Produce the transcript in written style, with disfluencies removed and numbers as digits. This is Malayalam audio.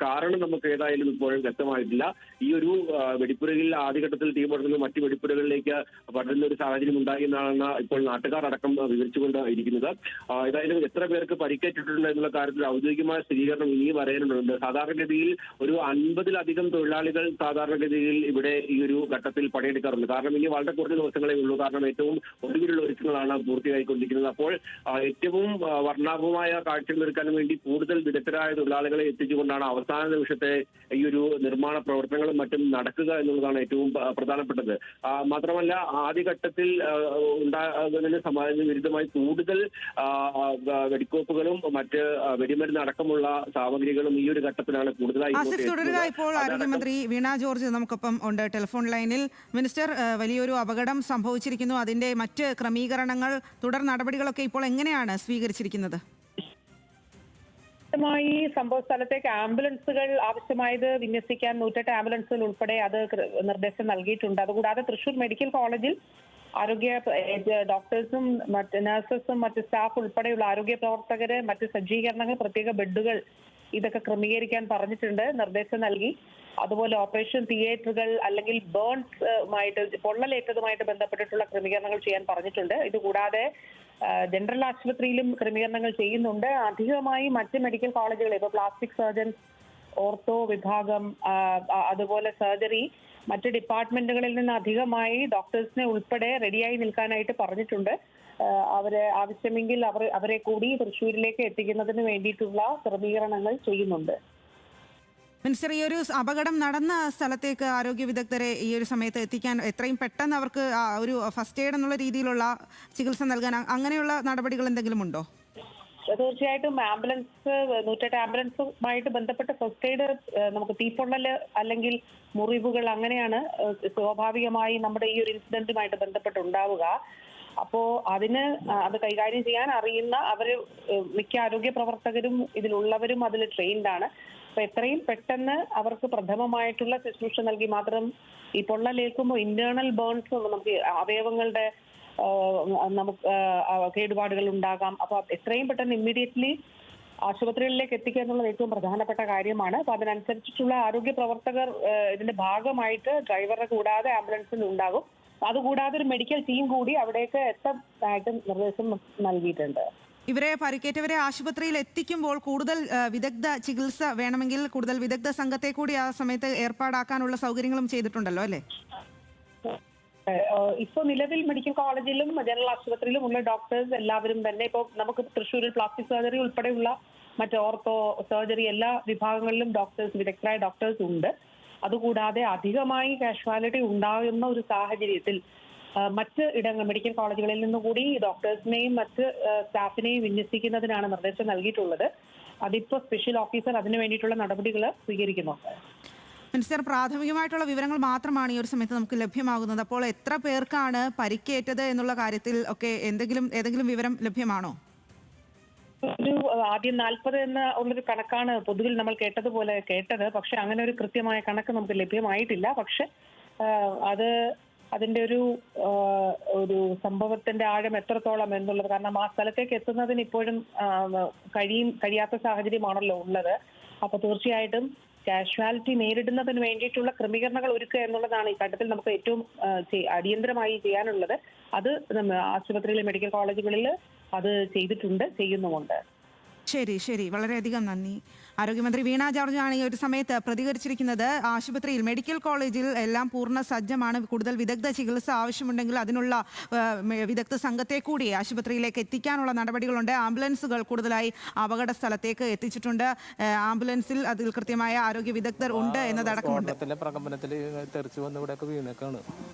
കാരണം നമുക്ക് ഏതായാലും ഇപ്പോഴും വ്യക്തമായിട്ടില്ല. ഈ ഒരു വെടിപ്പുരയിൽ ആദ്യഘട്ടത്തിൽ തീ പടർന്ന് മറ്റു വെടിപ്പുരകളിലേക്ക് പടരുന്ന ഒരു സാഹചര്യം ഉണ്ടായി എന്നാണ് ഇപ്പോൾ നാട്ടുകാർ അടക്കം വിവരിച്ചുകൊണ്ട് ഇരിക്കുന്നത്. ഏതായാലും എത്ര പേർക്ക് പരിക്കേറ്റിട്ടുണ്ട് എന്നുള്ള കാര്യത്തിൽ ഔദ്യോഗികമായ സ്ഥിരീകരണം ഇനിയും വരേണ്ടതുണ്ട്. സാധാരണഗതിയിൽ ഒരു 50-ലധികം തൊഴിലാളികൾ സാധാരണഗതിയിൽ ഇവിടെ ഈ ഒരു ഘട്ടത്തിൽ പണിയെടുക്കാറുണ്ട്. കാരണം ഇനി വളരെ കുറച്ച് ദിവസങ്ങളേ ഉള്ളൂ. കാരണം ഏറ്റവും ഒടുവിലുള്ള ഒരുക്കങ്ങളാണ് പൂർത്തിയായിക്കൊണ്ടിരിക്കുന്നത്. അപ്പോൾ ഏറ്റവും വർണ്ണാഭമായ കാഴ്ചകൾ എടുക്കാൻ വേണ്ടി കൂടുതൽ വിദഗ്ധരായ തൊഴിലാളികളെ എത്തിച്ചുകൊണ്ടാണ് അവസാന നിമിഷത്തെ ഈ ഒരു നിർമ്മാണ പ്രവർത്തനങ്ങളും മറ്റും നടക്കുക എന്നുള്ളതാണ് ഏറ്റവും പ്രധാനപ്പെട്ടത്. മാത്രമല്ല ആദ്യഘട്ടത്തിൽ ഉണ്ടാകുന്നതിന് വിരുദ്ധമായി കൂടുതൽ വെടിക്കോപ്പുകളും മറ്റ് വെടിമരുന്ന് അടക്കമുള്ള സാമഗ്രികളും ഈ ഒരു ഘട്ടത്തിലാണ് കൂടുതലായി. ഇപ്പോൾ ആരോഗ്യമന്ത്രി വീണ ജോർജ് നമുക്കൊപ്പം ഉണ്ട് ടെലിഫോൺ ലൈനിൽ. മിനിസ്റ്റർ, വലിയൊരു അപകടം സംഭവിച്ചിരിക്കുന്നു. അതിന്റെ മറ്റ് ക്രമീകരണങ്ങൾ, തുടർ നടപടികളൊക്കെ ഇപ്പോൾ എങ്ങനെയാണ് സ്വീകരിച്ചിരിക്കുന്നത്? ായി സംഭവ സ്ഥലത്തേക്ക് ആംബുലൻസുകൾ ആവശ്യമായത് വിന്യസിക്കാൻ 108 ആംബുലൻസുകൾ ഉൾപ്പെടെ അത് നിർദ്ദേശം നൽകിയിട്ടുണ്ട്. അതുകൂടാതെ തൃശൂർ മെഡിക്കൽ കോളേജിൽ ആരോഗ്യ ഡോക്ടേഴ്സും മറ്റ് നഴ്സസും മറ്റ് സ്റ്റാഫ് ഉൾപ്പെടെയുള്ള ആരോഗ്യ പ്രവർത്തകര്, മറ്റ് സജ്ജീകരണങ്ങൾ, പ്രത്യേക ബെഡുകൾ ഇതൊക്കെ ക്രമീകരിക്കാൻ പറഞ്ഞിട്ടുണ്ട്, നിർദ്ദേശം നൽകി. അതുപോലെ ഓപ്പറേഷൻ തിയേറ്ററുകൾ അല്ലെങ്കിൽ പൊള്ളലേറ്റതുമായിട്ട് ബന്ധപ്പെട്ടിട്ടുള്ള ക്രമീകരണങ്ങൾ ചെയ്യാൻ പറഞ്ഞിട്ടുണ്ട്. ഇതുകൂടാതെ ജനറൽ ആശുപത്രിയിലും ക്രമീകരണങ്ങൾ ചെയ്യുന്നുണ്ട്. അധികമായി മറ്റ് മെഡിക്കൽ കോളേജുകൾ, ഇപ്പോൾ പ്ലാസ്റ്റിക് സർജൻസ്, ഓർത്തോ വിഭാഗം, അതുപോലെ സർജറി, മറ്റ് ഡിപ്പാർട്ട്മെന്റുകളിൽ നിന്ന് അധികമായി ഡോക്ടേഴ്സിനെ ഉൾപ്പെടെ റെഡിയായി നിൽക്കാനായിട്ട് പറഞ്ഞിട്ടുണ്ട്. അവരെ ആവശ്യമെങ്കിൽ അവരെ കൂടി തൃശ്ശൂരിലേക്ക് എത്തിക്കുന്നതിന് വേണ്ടിയിട്ടുള്ള ക്രമീകരണങ്ങൾ ചെയ്യുന്നുണ്ട്. മിനിസ്റ്റർ, ഈ ഒരു അപകടം നടന്ന സ്ഥലത്തേക്ക് ആരോഗ്യ വിദഗ്ധരെ ഈ ഒരു സമയത്ത് എത്തിക്കാൻ എത്രയും പെട്ടെന്ന് അവർക്ക് ഒരു ഫസ്റ്റ് എയ്ഡ് എന്നുള്ള രീതിയിലുള്ള ചികിത്സ നൽകാൻ അങ്ങനെയുള്ള നടപടികൾ എന്തെങ്കിലും ഉണ്ടോ? തീർച്ചയായിട്ടും ആംബുലൻസ് 108 ആംബുലൻസുമായിട്ട് ബന്ധപ്പെട്ട് ഫസ്റ്റ് എയ്ഡ്, നമുക്ക് തീപ്പൊള്ളൽ അല്ലെങ്കിൽ മുറിവുകൾ അങ്ങനെയാണ് സ്വാഭാവികമായി നമ്മുടെ ഈ ഒരു ഇൻസിഡന്റുമായിട്ട് ബന്ധപ്പെട്ടുണ്ടാവുക. അപ്പോ അത് കൈകാര്യം ചെയ്യാൻ അറിയുന്ന മിക്ക ആരോഗ്യ പ്രവർത്തകരും ഇതിലുള്ളവരും അതിൽ ട്രെയിൻഡ് ആണ്. അപ്പൊ എത്രയും പെട്ടെന്ന് അവർക്ക് പ്രഥമമായിട്ടുള്ള ശുശ്രൂഷ നൽകി മാത്രം ഈ പൊള്ളലേൽക്കുമ്പോൾ ഇന്റേണൽ ബേൺസ്, നമുക്ക് അവയവങ്ങളുടെ കേടുപാടുകൾ ഉണ്ടാകാം. അപ്പൊ എത്രയും പെട്ടെന്ന് ഇമ്മീഡിയറ്റ്ലി ആശുപത്രികളിലേക്ക് എത്തിക്കുക എന്നുള്ളത് ഏറ്റവും പ്രധാനപ്പെട്ട കാര്യമാണ്. അപ്പൊ അതിനനുസരിച്ചിട്ടുള്ള ആരോഗ്യ പ്രവർത്തകർ ഇതിന്റെ ഭാഗമായിട്ട് ഡ്രൈവറെ കൂടാതെ ആംബുലൻസിൽ ഉണ്ടാകും. അതുകൂടാതെ ഒരു മെഡിക്കൽ ടീം കൂടി അവിടേക്ക് എത്താനായിട്ട് നിർദ്ദേശം നൽകിയിട്ടുണ്ട്. ഇവരെ പരിക്കേറ്റവരെ ആശുപത്രിയിൽ എത്തിക്കുമ്പോൾ കൂടുതൽ വിദഗ്ധ ചികിത്സ വേണമെങ്കിൽ കൂടുതൽ വിദഗ്ധ സംഘത്തെ കൂടി ആ സമയത്ത് ഏർപ്പാടാക്കാനുള്ള സൗകര്യങ്ങളും ചെയ്തിട്ടുണ്ടല്ലോ അല്ലേ? ഇപ്പോൾ നിലവിൽ മെഡിക്കൽ കോളേജിലും ജനറൽ ആശുപത്രിയിലും ഉള്ള ഡോക്ടേഴ്സ് എല്ലാവരും തന്നെ, ഇപ്പോൾ നമുക്ക് തൃശ്ശൂരിൽ പ്ലാസ്റ്റിക് സർജറി ഉൾപ്പെടെയുള്ള മറ്റ് ഓർത്തോ സർജറി എല്ലാ വിഭാഗങ്ങളിലും വിദഗ്ധരായ ഡോക്ടേഴ്സ് ഉണ്ട്. അതുകൂടാതെ അധികമായി കാഷ്വാലിറ്റി ഉണ്ടാകുന്ന ഒരു സാഹചര്യത്തിൽ മറ്റ് മെഡിക്കൽ കോളേജുകളിൽ നിന്നുകൂടി ഡോക്ടേഴ്സിനെയും മറ്റ് സ്റ്റാഫിനെയും വിന്യസിക്കുന്നതിനാണ് നിർദ്ദേശം നൽകിയിട്ടുള്ളത്. അതിപ്പോൾ സ്പെഷ്യൽ ഓഫീസർ അതിനു വേണ്ടിയിട്ടുള്ള നടപടികൾ സ്വീകരിക്കുന്നുണ്ട്. മിനിസ്റ്റർ, പ്രാഥമികമായിട്ടുള്ള വിവരങ്ങൾ മാത്രമാണ് ഈ ഒരു സമയത്ത് നമുക്ക് ലഭ്യമാകുന്നത്. അപ്പോൾ എത്ര പേർക്കാണ് പരിക്കേറ്റത് എന്നുള്ള കാര്യത്തിൽ ഒക്കെ ഏതെങ്കിലും വിവരം ലഭ്യമാണോ? ആദ്യം 40 ഉള്ളൊരു കണക്കാണ് പൊതുവിൽ നമ്മൾ കേട്ടത്. പക്ഷെ അങ്ങനെ ഒരു കൃത്യമായ കണക്ക് നമുക്ക് ലഭ്യമായിട്ടില്ല. പക്ഷെ അതിന്റെ ഒരു സംഭവത്തിന്റെ ആഴം എത്രത്തോളം എന്നുള്ളത്, കാരണം ആ സ്ഥലത്തേക്ക് എത്തുന്നതിന് ഇപ്പോഴും കഴിയാത്ത സാഹചര്യമാണല്ലോ ഉള്ളത്. അപ്പൊ തീർച്ചയായിട്ടും കാഷ്വാലിറ്റി നേരിടുന്നതിന് വേണ്ടിയിട്ടുള്ള ക്രമീകരണങ്ങൾ ഒരുക്കുക എന്നുള്ളതാണ് ഈ ഘട്ടത്തിൽ നമുക്ക് ഏറ്റവും അടിയന്തരമായി ചെയ്യാനുള്ളത്. അത് ആശുപത്രിയിലെ മെഡിക്കൽ കോളേജുകളിൽ അത് ചെയ്യുന്നുമുണ്ട്. ശരി, വളരെയധികം നന്ദി. ആരോഗ്യമന്ത്രി വീണ ജോർജാണ് ഈ ഒരു സമയത്ത് പ്രതികരിച്ചിരിക്കുന്നത്. ആശുപത്രിയിൽ മെഡിക്കൽ കോളേജിൽ എല്ലാം പൂർണ്ണ സജ്ജമാണ്. കൂടുതൽ വിദഗ്ധ ചികിത്സ ആവശ്യമുണ്ടെങ്കിൽ അതിനുള്ള വിദഗ്ധ സംഘത്തെ കൂടി ആശുപത്രിയിലേക്ക് എത്തിക്കാനുള്ള നടപടികളുണ്ട്. ആംബുലൻസുകൾ കൂടുതലായി അപകട സ്ഥലത്തേക്ക് എത്തിച്ചിട്ടുണ്ട്. ആംബുലൻസിൽ അതിൽ കൃത്യമായ ആരോഗ്യ വിദഗ്ധർ ഉണ്ട് എന്നതടക്കമുണ്ട്.